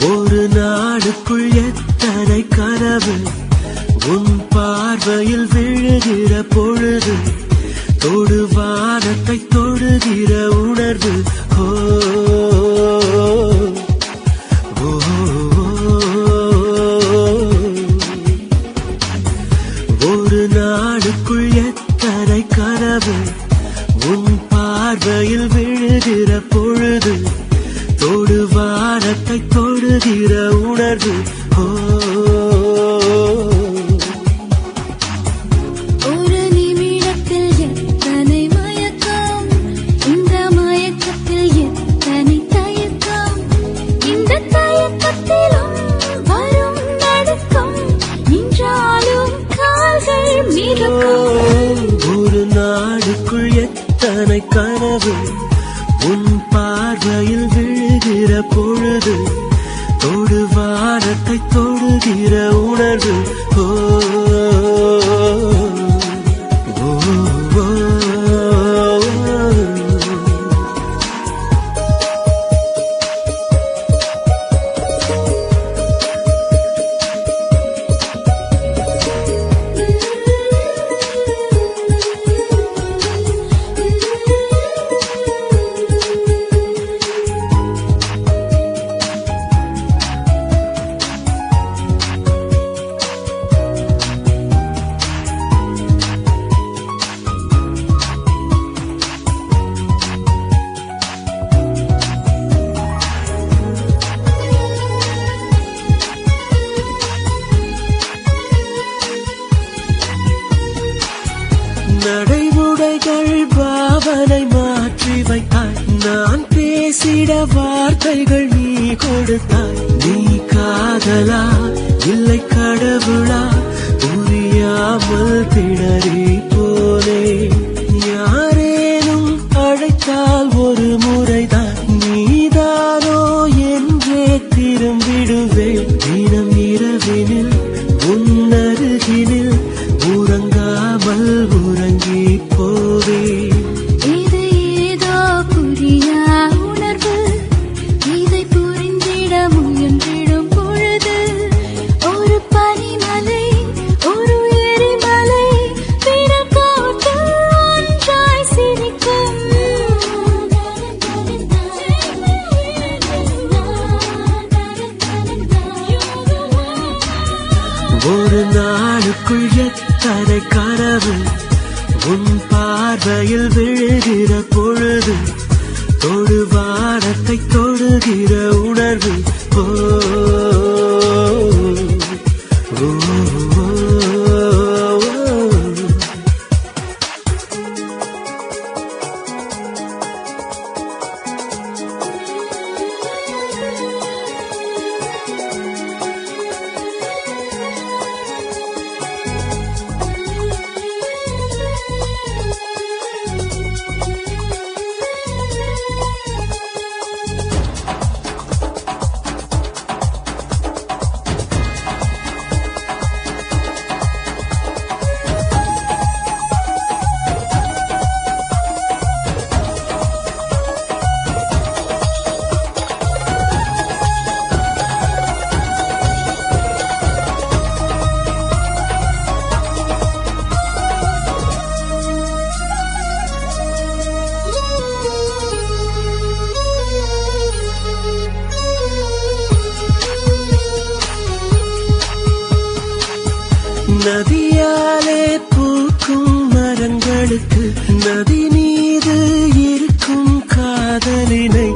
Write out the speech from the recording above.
ஒரு நாடுக்குள் எத்தனை கனவு உன் பார்வையில் விழுகிற பொழுது தொடு வானத்தை தொடுகிற உணர்வு ஒரு நாடுக்குள் எத்தனை கனவு உன் பார்வையில் விழுகிற பொழுது தொடு வானத்தை தொடுகிற உணர்வு ஒரு நிமிடத்தில் எத்தனை மயக்கம் இந்த மயக்கத்தில் எத்தனை தயக்கம் இந்த தயக்கத்திலும் வரும் நடுக்கம் நின்றாலும் கால்கள் மிதக்கும் ஒரு நாடுக்குள் எத்தனை கனவு உன் பார்வையில் விழுகிற பொழுது தொடு வானத்தை தொடுகிற உணர்வு நடைமுறைகள் பாவனை மாற்றி வைத்தாய் நான் பேசிட வார்த்தைகள் நீ கொடுத்தாய் நீ காதலா இல்லை கடவுளா புரியாமல் திணறி போனே யாரேனும் அழைத்தால் ஒரு முறைதான் நீதானோ என்றே திரும்பிடுவேன் தினம் இரவினில் உன்னருகினில் உறங்காமல் உறங்கி போவே இது ஏதோ புரியா உணர்வு இதை புரிந்திட முயன்றிடும் பொழுது ஒரு பனிமலை ஒரு எரிமலை பிறர் போட்டு ஒன்றாய் சிரிக்கும் ஒரு நாளுக்குள் எத்தனை கனவு உன் பார்வையில் விழுகிற பொழுது தொடு வானத்தை தொடுகிற உணர்வு நதியாலே பூக்கும் மரங்களுக்கு நதி மீது இருக்கும் காதலினை